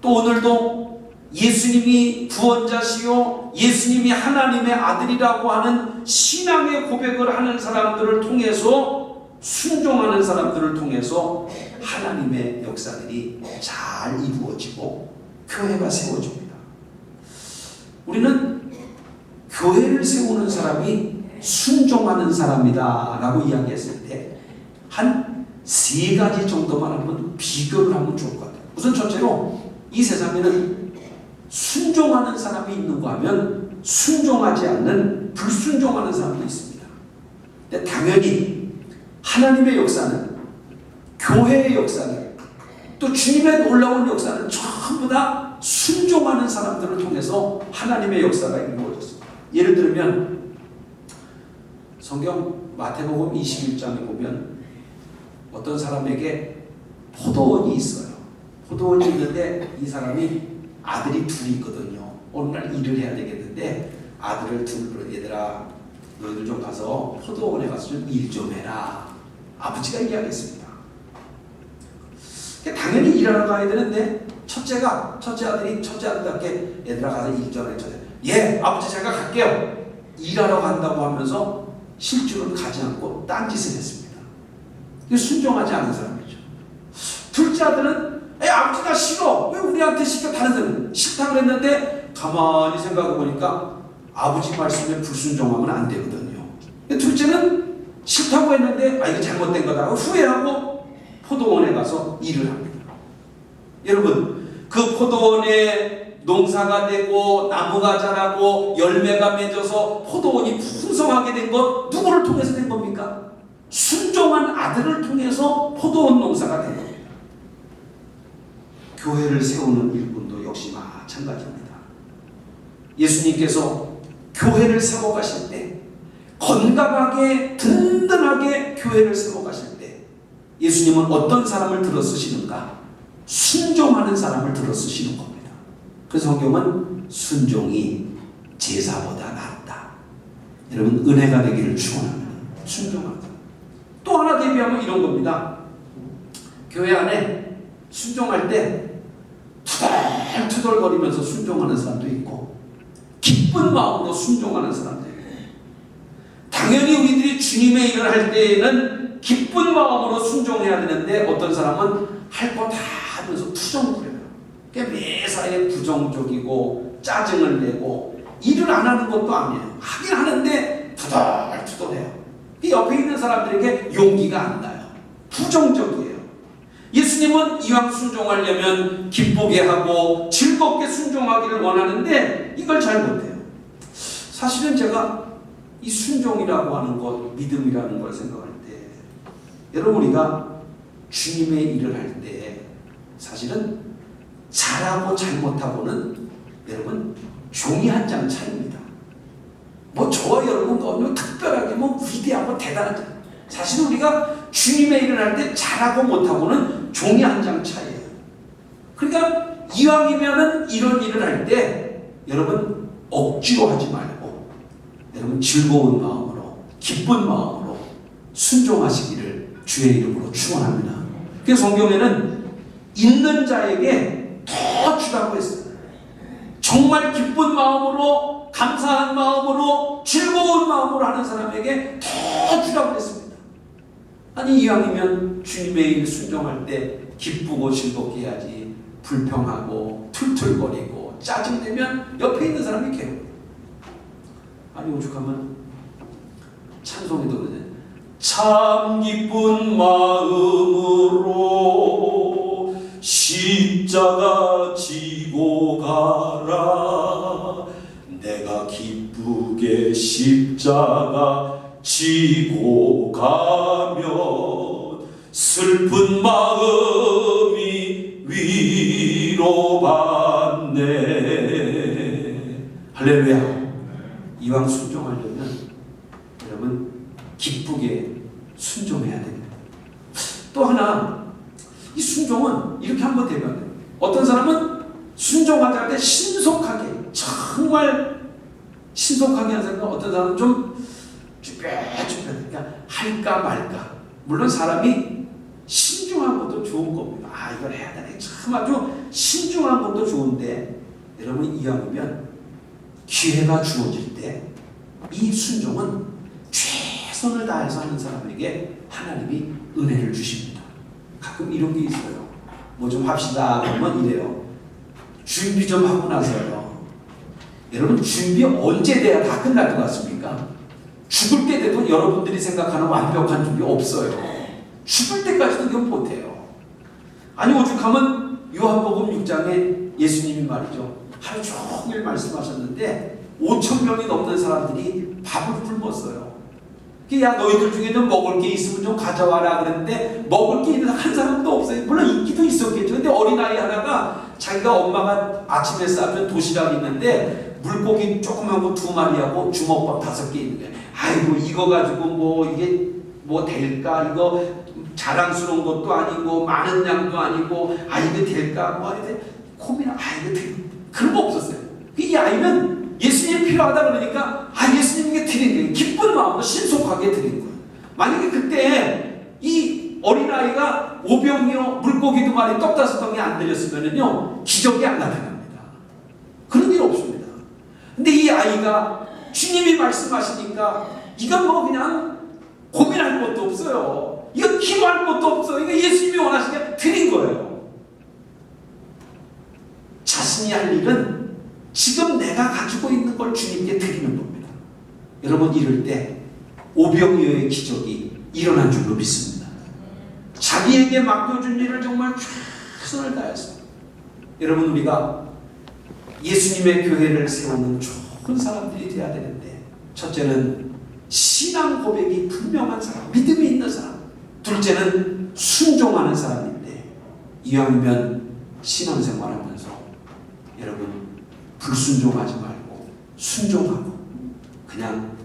또 오늘도 예수님이 구원자시요 예수님이 하나님의 아들이라고 하는 신앙의 고백을 하는 사람들을 통해서, 순종하는 사람들을 통해서 하나님의 역사들이 잘 이루어지고 교회가 세워집니다. 우리는 교회를 세우는 사람이 순종하는 사람이다 라고 이야기했을 때 한 세 가지 정도만 한번 비교를 하면 좋을 것 같아요. 우선 첫째로, 이 세상에는 순종하는 사람이 있는가 하면 순종하지 않는, 불순종하는 사람도 있습니다. 근데 당연히 하나님의 역사는, 교회의 역사는, 또 주님의 놀라운 역사는 전부 다 순종하는 사람들을 통해서 하나님의 역사가 이루어졌습니다. 예를 들면 성경 마태복음 21장에 보면 어떤 사람에게 포도원이 있어요. 포도원이 있는데 이 사람이 아들이 둘이 있거든요. 어느 날 일을 해야 되겠는데 아들을 둘로, 얘들아 너희들 좀 가서 포도원에 가서 좀 일 좀 해라, 아버지가 이야기했습니다. 당연히 일하러 가야 되는데 첫째 아들답게 얘들아 가서 일 좀 해. 예, 아버지 제가 갈게요. 일하러 간다고 하면서 실제로는 가지 않고 딴짓을 했습니다. 순종하지 않은 사람이죠. 둘째 아들은 아버지 나 싫어, 왜 우리한테 시켜, 다른 사람 싫다고 그랬는데 가만히 생각해 보니까 아버지 말씀에 불순종하면 안 되거든요. 둘째는 싫다고 했는데 이거 잘못된 거다 후회하고 포도원에 가서 일을 합니다. 여러분, 그 포도원에 농사가 되고 나무가 자라고 열매가 맺어서 포도원이 풍성하게 된 것 누구를 통해서 된 겁니까? 순종한 아들을 통해서 포도원 농사가 된 겁니다. 교회를 세우는 일꾼도 역시 마찬가지입니다. 예수님께서 교회를 세워가실 때, 건강하게 든든하게 교회를 세워가실 때 예수님은 어떤 사람을 들어 쓰시는가? 순종하는 사람을 들어 쓰시는 겁니다. 그래서 성경은 순종이 제사보다 낫다. 여러분, 은혜가 되기를 축원합니다. 순종하다. 또 하나 대비하면 이런 겁니다. 교회 안에 순종할 때 투덜투덜거리면서 순종하는 사람도 있고, 기쁜 마음으로 순종하는 사람도 있고, 당연히 우리들이 주님의 일을 할 때에는 기쁜 마음으로 순종해야 되는데 어떤 사람은 할 거 다 하면서 투정부려요. 매사에 부정적이고 짜증을 내고 일을 안 하는 것도 아니에요. 하긴 하는데 투덜투덜해요. 옆에 있는 사람들에게 용기가 안 나요. 부정적이에요. 예수님은 이왕 순종하려면 기쁘게 하고 즐겁게 순종하기를 원하는데 이걸 잘 못해요. 사실은 제가 이 순종이라고 하는 것, 믿음이라는 걸 생각할 때, 여러분 우리가 주님의 일을 할 때 사실은 잘하고 잘못하고는 여러분 종이 한 장 차이입니다. 저와 여러분 너무 특별하게 위대하고 대단하지. 사실 우리가 주님의 일을 할 때 잘하고 못하고는 종이 한 장 차이예요. 그러니까 이왕이면은 이런 일을 할 때 여러분 억지로 하지 말고 여러분 즐거운 마음으로, 기쁜 마음으로 순종하시기를 주의 이름으로 축원합니다. 그래서 성경에는 있는 자에게 더 주라고 했어요. 정말 기쁜 마음으로, 감사한 마음으로, 즐거운 마음으로 하는 사람에게 더 주라고 했습니다. 아니 이왕이면 주님의 일 순종할 때 기쁘고 즐겁게 해야지. 불평하고 툴툴거리고 짜증내면 옆에 있는 사람이 괴로워. 아니 오죽하면 찬송에도 그러네. 참 기쁜 마음으로 십자가 지고 가라. 내가 기쁘게 십자가 지고 가면 슬픈 마음이 위로받네. 할렐루야. 이왕 순종하려면 여러분 기쁘게 순종해야 됩니다. 또 하나, 이 순종은 이렇게 한번 되면 돼요. 어떤 사람은 순종하자 할 때 신속하게, 정말 신속하게 하는 사람은, 어떤 사람은 좀 쭈뼛쭈뼛 할까 말까. 물론 사람이 신중한 것도 좋은 겁니다. 아, 이걸 해야 되네. 참 아주 신중한 것도 좋은데, 여러분 이왕이면 기회가 주어질 때 이 순종은 최선을 다해서 하는 사람에게 하나님이 은혜를 주십니다. 가끔 이런 게 있어요. 뭐 좀 합시다 그러면 이래요. 준비 좀 하고 나서요. 여러분 준비 언제 돼야 다 끝날 것 같습니까? 죽을 때 돼도 여러분들이 생각하는 완벽한 준비 없어요. 죽을 때까지도 그건 못해요. 아니 오죽하면 요한복음 6장에 예수님이 말이죠. 하루 종일 말씀하셨는데 5,000명이 넘는 사람들이 밥을 굶었어요. 야 너희들 중에는 먹을 게 있으면 좀 가져와라 그랬는데 먹을 게 있는 한 사람도 없어요. 물론 인기도 있었겠죠. 근데 어린아이 하나가 자기가 엄마가 아침에 싸준 도시락이 있는데 물고기 조그만 거 2마리하고 주먹밥 5개 있는 거예요. 아이고 이거 가지고 뭐 이게 뭐 될까? 이거 자랑스러운 것도 아니고 많은 양도 아니고 아 이거 될까? 뭐 하는데 고민을 이거 그런 거 없었어요. 이 아이는 예수님이 필요하다 그러니까 예수님에게 드린 거예요. 기쁜 마음으로 신속하게 드린 거예요. 만약에 그때 이 어린아이가 오병이어 물고기 2마리 떡 5덩이 안 드렸으면은요 기적이 안 나타납니다. 그런 일 없습니다. 근데 이 아이가 주님이 말씀하시니까 이건 뭐 그냥 고민할 것도 없어요. 이건 기도할 것도 없어요. 이거 예수님이 원하시게 드린 거예요. 자신이 할 일은 지금 내가 가지고 있는 걸 주님께 드리는 겁니다. 여러분 이럴 때 오병이어의 기적이 일어난 줄로 믿습니다. 자기에게 맡겨준 일을 정말 최선을 다해서 여러분 우리가 예수님의 교회를 세우는 좋은 사람들이 되어야 되는데 첫째는 신앙 고백이 분명한 사람, 믿음이 있는 사람. 둘째는 순종하는 사람인데 이왕이면 신앙생활하면서 여러분 불순종하지 말고 순종하고 그냥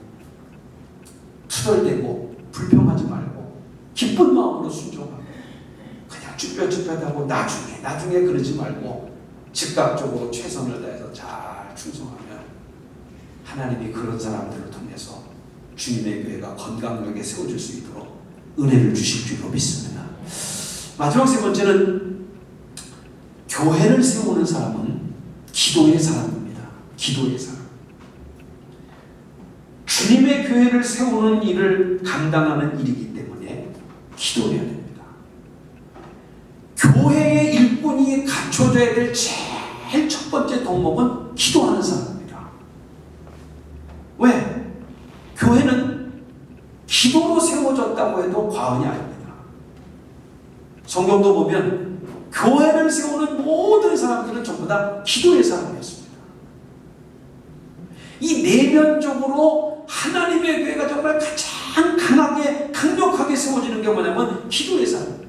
투덜대고 불평하지 말고 기쁜 마음으로 순종하고 그냥 쭈뼛쭈뼛하고 나중에 그러지 말고 즉각적으로 최선을 다해서 잘 충성하면 하나님이 그런 사람들을 통해서 주님의 교회가 건강하게 세워질 수 있도록 은혜를 주실 줄로 믿습니다. 마지막 세 번째는 교회를 세우는 사람은 기도의 사람입니다. 기도의 사람. 주님의 교회를 세우는 일을 감당하는 일이기 때문에 기도해야 됩니다. 교회의 일꾼이 갖춰져야 될 제일 첫 번째 덕목은 기도하는 사람입니다. 왜? 교회는 기도로 세워졌다고 해도 과언이 아닙니다. 성경도 보면 교회를 세우는 모든 사람들은 전부 다 기도의 사람이었습니다. 이 내면적으로 하나님의 교회가 정말 가장 강하게 강력하게 세워지는 게 뭐냐면 기도의 사람입니다.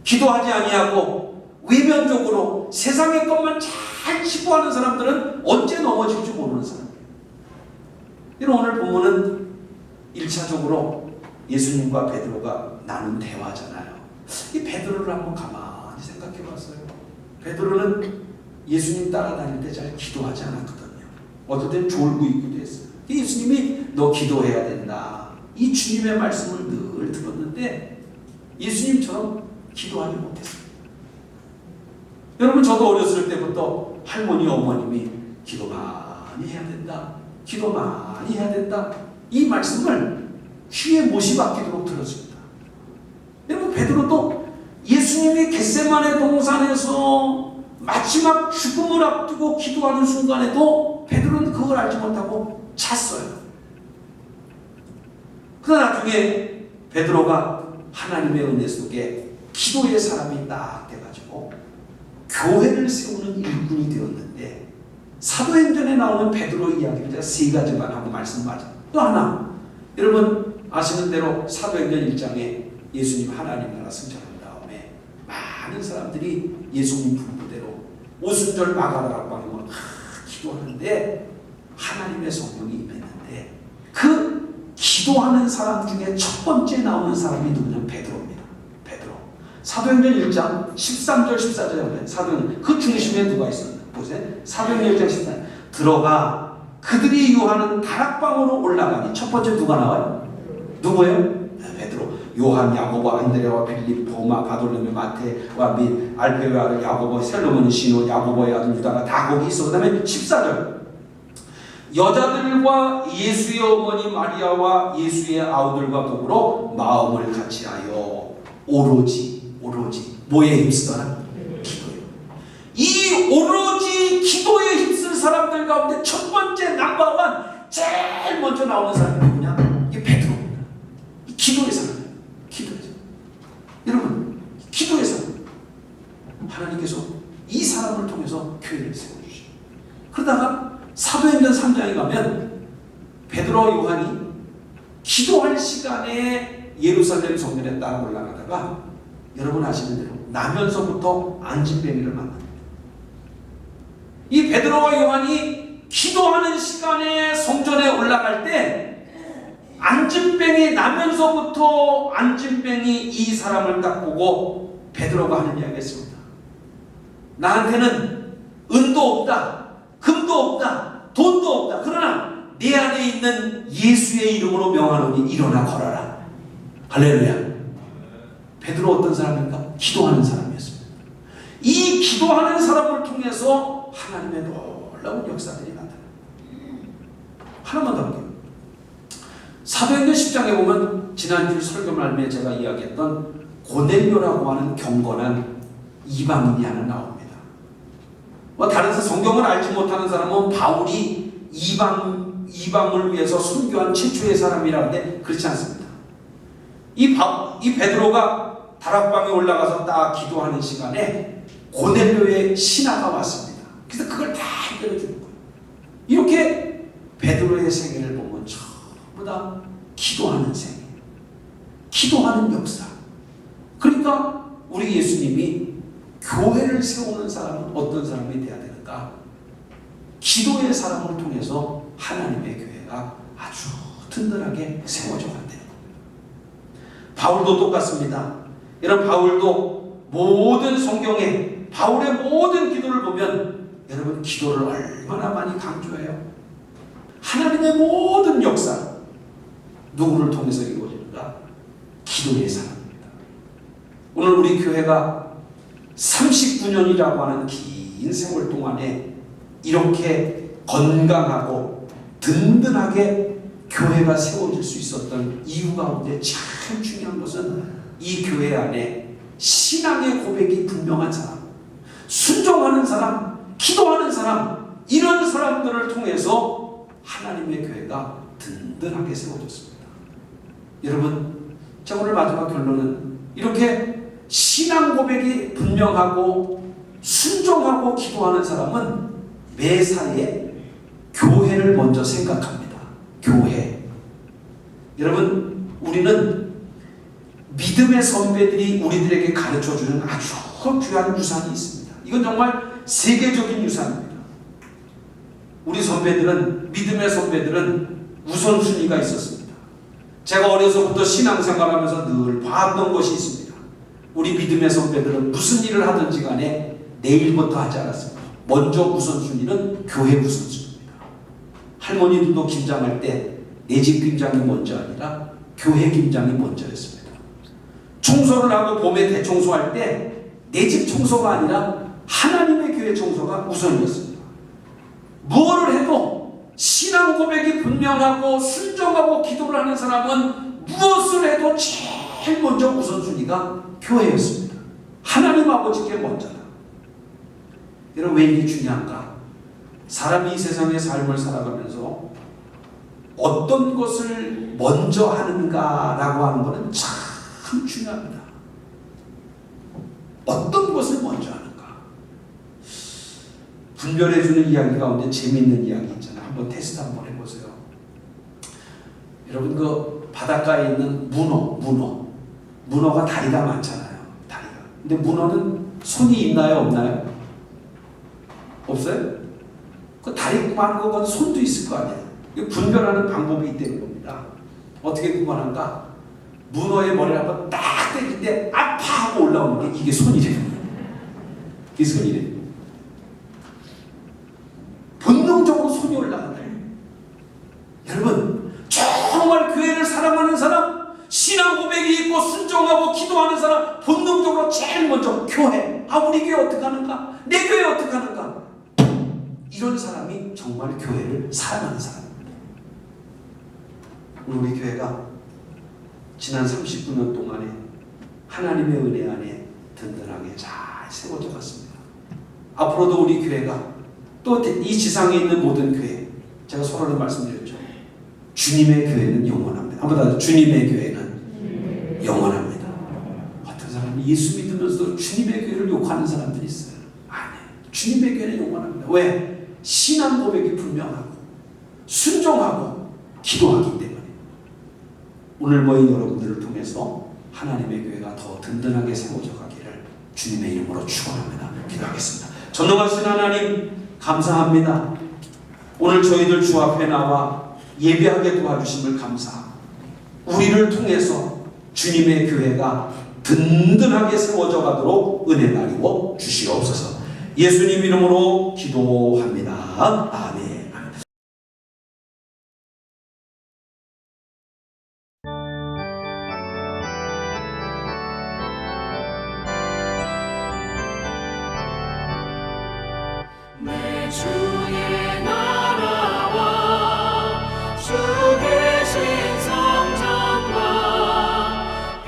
기도하지 아니하고 외면적으로 세상의 것만 잘 치부하는 사람들은 언제 넘어질지 모르는 사람이에요. 이런 오늘 본문은 1차적으로 예수님과 베드로가 나눈 대화잖아요. 이 베드로를 한번 가만히 생각해 봤어요. 베드로는 예수님 따라다닐 때 잘 기도하지 않았거든요. 어떨 땐 졸고 있기도 했어요. 예수님이 너 기도해야 된다. 이 주님의 말씀을 늘 들었는데 예수님처럼 기도하지 못했어요. 여러분 저도 어렸을 때부터 할머니 어머님이 기도 많이 해야 된다. 기도 많이 해야 된다. 이 말씀을 귀에 못이 박히도록 들었습니다. 여러분 베드로도 예수님이 겟세마네 동산에서 마지막 죽음을 앞두고 기도하는 순간에도 베드로는 그걸 알지 못하고 잤어요. 그러나 나중에 베드로가 하나님의 은혜 속에 기도의 사람이 딱 돼가지고 교회를 세우는 일꾼이 되었는데, 사도행전에 나오는 베드로 이야기를 제가 세 가지만 하고 말씀하죠. 또 하나, 여러분 아시는 대로 사도행전 1장에 예수님 하나님 나라 승천한 다음에 많은 사람들이 예수님 분부대로 오순절 마가다라고 하는 걸 기도하는데 하나님의 성령이 임했는데, 그 기도하는 사람 중에 첫 번째 나오는 사람이 누구냐면 베드로입니다. 베드로. 사도행전 1장 13절 14절에 사도행전 그 중심에 누가 있었나 보세요. 사도행전 1장 14절 들어가 그들이 유하는 다락방으로 올라가니 첫 번째 누가 나와요? 누구예요? 베드로. 요한, 야고보, 안드레와 빌립, 도마, 바돌로메, 마테와 및 알페의 아들 야고보, 셀로몬, 시노, 야고보의 아들 유다가 다 거기 있어. 그 다음에 14절 여자들과 예수의 어머니 마리아와 예수의 아우들과 더불어 마음을 같이하여 오로지 뭐에 힘쓰더라? 기도에. 이 오로지 기도에 힘쓸 사람들 가운데 첫 번째 넘버원 제일 먼저 나오는 사람이 누구냐? 이게 베드로입니다. 이 기도의 사람이에요. 기도의 사람. 여러분 기도의 사람, 하나님께서 이 사람을 통해서 교회를 세워주시죠. 그러다가 사도행전 3장에 가면 베드로와 요한이 기도할 시간에 예루살렘 성전에 따라 올라가다가 여러분 아시는 대로 나면서부터 안진뱅이를 만납니다. 이 베드로와 요한이 기도하는 시간에 성전에 올라갈 때 안진뱅이 나면서부터 안진뱅이 이 사람을 딱 보고 베드로가 하는 이야기가 있습니다. 나한테는 은도 없다, 금도 없다, 돈도 없다. 그러나 내 안에 있는 예수의 이름으로 명하노니 일어나 걸어라. 할렐루야. 베드로 어떤 사람인가? 기도하는 사람이었습니다. 이 기도하는 사람을 통해서 하나님의 놀라운 역사들이 나타납니다. 하나만 더 볼게요. 사도행전 10장에 보면 지난주 설교 말미에 제가 이야기했던 고넬료라고 하는 경건한 이방인이 하나 나옵니다. 다른 성경을 알지 못하는 사람은 바울이 이방을 위해서 순교한 최초의 사람이라는데 그렇지 않습니다. 이 베드로가 다락방에 올라가서 딱 기도하는 시간에 고넬료의 신하가 왔습니다. 그래서 그걸 다 해결해 주는 거예요. 이렇게 베드로의 생애를 보면 전부 다 기도하는 생애, 기도하는 역사. 그러니까 우리 예수님이 교회를 세우는 사람은 어떤 사람이 되어야 되는가? 기도의 사람을 통해서 하나님의 교회가 아주 든든하게 세워져 간다는 겁니다. 바울도 똑같습니다. 여러분 바울도 모든 성경에 바울의 모든 기도를 보면 여러분 기도를 얼마나 많이 강조해요. 하나님의 모든 역사 누구를 통해서 이루어지는가? 기도의 사람입니다. 오늘 우리 교회가 39년이라고 하는 긴 세월 동안에 이렇게 건강하고 든든하게 교회가 세워질 수 있었던 이유 가운데 참 중요한 것은 이 교회 안에 신앙의 고백이 분명한 사람, 순종하는 사람, 기도하는 사람, 이런 사람들을 통해서 하나님의 교회가 든든하게 세워졌습니다. 여러분, 자 오늘 마지막 결론은 이렇게 신앙 고백이 분명하고 순종하고 기도하는 사람은 매사에 교회를 먼저 생각합니다. 교회. 여러분, 우리는 믿음의 선배들이 우리들에게 가르쳐주는 아주 귀한 유산이 있습니다. 이건 정말 세계적인 유산입니다. 우리 선배들은, 믿음의 선배들은 우선순위가 있었습니다. 제가 어려서부터 신앙생활하면서 늘 봤던 것이 있습니다. 우리 믿음의 선배들은 무슨 일을 하든지 간에 내일부터 하지 않았습니다. 먼저 우선순위는 교회 우선순위입니다. 할머니들도 김장할 때 내 집 김장이 먼저 아니라 교회 김장이 먼저였습니다. 청소를 하고 봄에 대청소할 때 내 집 청소가 아니라 하나님의 교회 청소가 우선이었습니다. 무엇을 해도 신앙 고백이 분명하고 순종하고 기도를 하는 사람은 무엇을 해도 제일 먼저 우선순위가 교회였습니다. 하나님 아버지께 먼저다. 여러분, 왜 이게 중요한가? 사람이 이 세상의 삶을 살아가면서 어떤 것을 먼저 하는가라고 하는 것은 참 중요합니다. 어떤 것을 먼저 하는가? 분별해주는 이야기 가운데 재미있는 이야기 있잖아요. 한번 테스트 한번 해보세요. 여러분, 그 바닷가에 있는 문어가 다리가 많잖아요. 다리가. 근데 문어는 손이 있나요, 없나요? 없어요? 그 다리 많은 것보다 손도 있을 거 아니에요. 분별하는 방법이 있다는 겁니다. 어떻게 구분한가? 문어의 머리를 한번 딱 때릴 때 아파 하고 올라오는 게 이게 손이래요. 이게 손이래요. 본능적으로 손이 올라간다. 여러분, 정말 교회를 사랑하는 사람, 신앙 고백이 있고 순종하고 기도하는 사람, 본능적으로 제일 먼저 교회, 우리 교회 어떻게 하는가? 내 교회 어떻게 하는가? 이런 사람이 정말 교회를 사랑하는 사람입니다. 우리 교회가 지난 39년 동안에 하나님의 은혜 안에 든든하게 잘 세워져 갔습니다. 앞으로도 우리 교회가 또 이 지상에 있는 모든 교회, 제가 서로는 말씀드렸죠. 주님의 교회는 영원합니다. 한번 더, 주님의 교회는 영원합니다. 어떤 사람이 예수 믿으면서도 주님의 교회를 욕하는 사람들이 있어요. 아니, 주님의 교회는 영원합니다. 왜? 신앙 고백이 분명하고 순종하고 기도하기 때문에. 오늘 모인 여러분들을 통해서 하나님의 교회가 더 든든하게 세워져 가기를 주님의 이름으로 축원합니다. 기도하겠습니다. 전능하신 하나님, 감사합니다. 오늘 저희들 주 앞에 나와 예배하게 도와주심을 감사하고, 우리를 통해서 주님의 교회가 든든하게 세워져 가도록 은혜 나리워 주시옵소서. 예수님 이름으로 기도합니다. 아멘. 내 주의 나라와 주 계신 성전과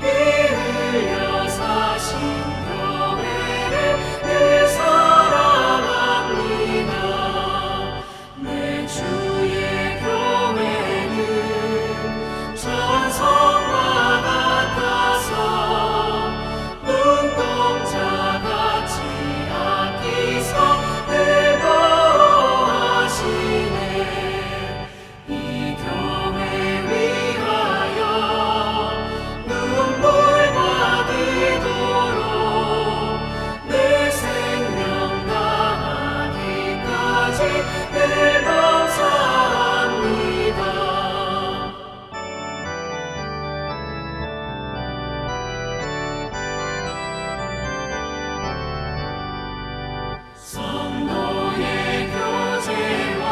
피 흘려 사신 교회를 늘 사랑합니다. 내 주의 교회는 전성과 같아서 눈동자같이 아끼사 이 교회 위하여 눈물과 기도로 내 생명 다하기까지 늘 감사합니다. 성도의 교제와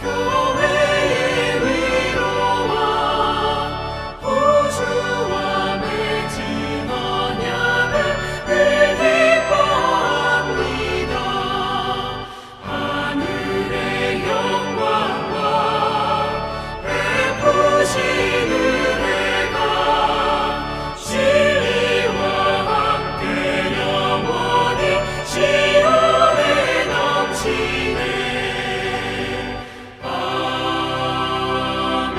교회의 위로와 우주와 맺은 언약을 늘 기뻐합니다. 하늘의 영광과 베푸신 은혜가 진리와 함께 영원히 시온에 넘치네. 아멘.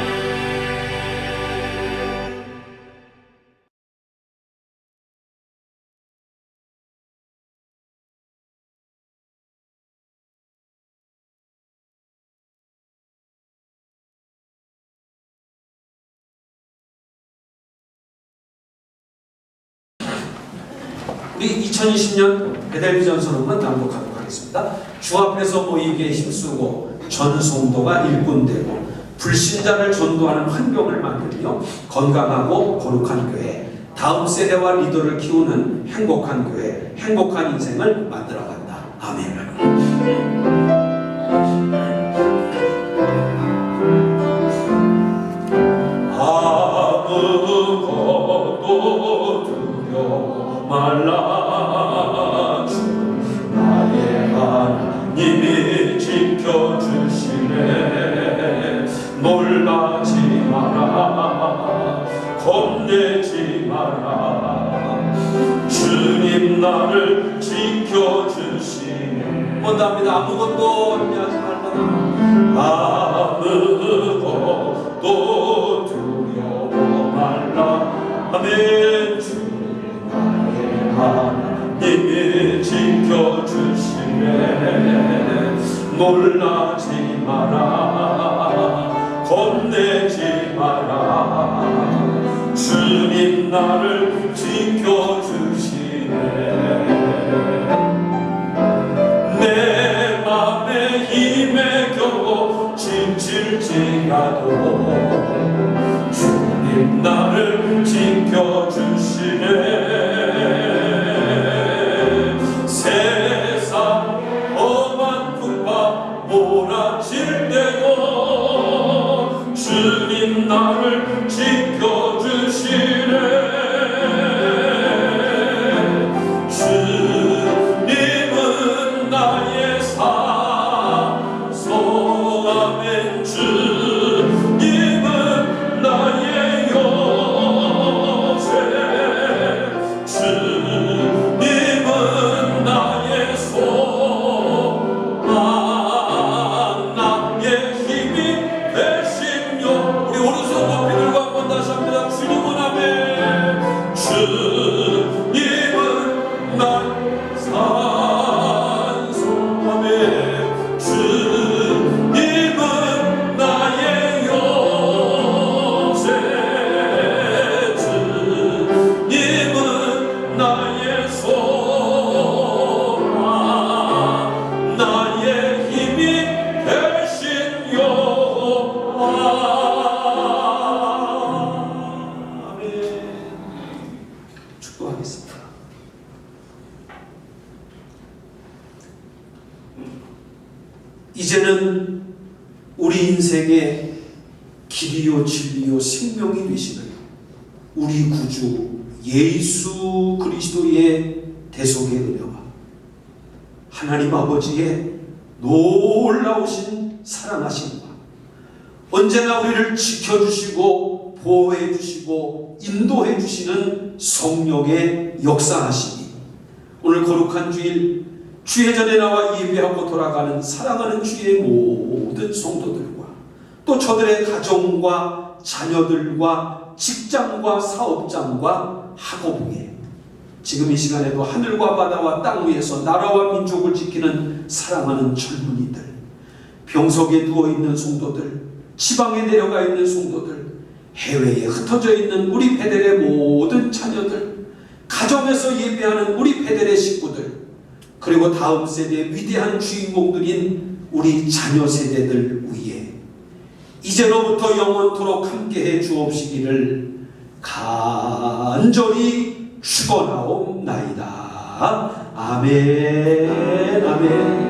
우리 2020년 베델비전 선언만 낭독하도록 하겠습니다. 주 앞에서 모이기에 힘쓰고 전 성도가 일꾼되고 불신자를 전도하는 환경을 만들며 건강하고 거룩한 교회, 다음 세대와 리더를 키우는 행복한 교회, 행복한 인생을 만들어간다. 아멘. 아무것도 두려워 말라. 주 나의 하나님이 지켜주시네. 놀라지 마라. 겁내지 마라. 주님 나를 지켜주시네. 원답니다. 아무것도 염려하지 말라. 아무것도 두려워 말라. 아멘. 주님 나의 하나님이 지켜주시네. 놀라지 마라. 겁내지 마라. 주님 나를 지켜주시네. 내 맘에 힘에 겨워 지칠지라도 주님 나를 지켜주시네. 세상 험한 풍파 몰아칠 때도 주님 나를 지켜주시네. 주님은 나의 사소함엔 주님은 나의 요새. 주님은 나의 소망, 나의 힘이 되시며. 우리 오른손 높이 들고 한번 다시 합니다. 주님은 아멘. 주님은 나의 산소함에. 주님은 나의 요새. 주님은 나의 소망, 나의 힘이 되신 여호와. 아멘. 축도하겠습니다. 이제는 우리 인생의 길이요 진리요 생명이 되시는 우리 구주 예수 그리스도의 대속의 은혜와 하나님 아버지의 놀라우신 사랑하심과 언제나 우리를 지켜주시고 보호해주시고 인도해주시는 성령의 역사하심이 오늘 거룩한 주일 주의 전에 나와 예배하고 돌아가는 사랑하는 주의 모든 성도들과 또 저들의 가정과 자녀들과 직장과 사업장과 학업에 지금 이 시간에도 하늘과 바다와 땅 위에서 나라와 민족을 지키는 사랑하는 젊은이들, 병석에 누워있는 성도들, 지방에 내려가 있는 성도들, 해외에 흩어져 있는 우리 베델의 모든 자녀들, 가정에서 예배하는 우리 베델의 식구들, 그리고 다음 세대의 위대한 주인공들인 우리 자녀 세대들 위에 이제로부터 영원토록 함께해 주옵시기를 간절히 축원하옵나이다. 아멘. 아멘.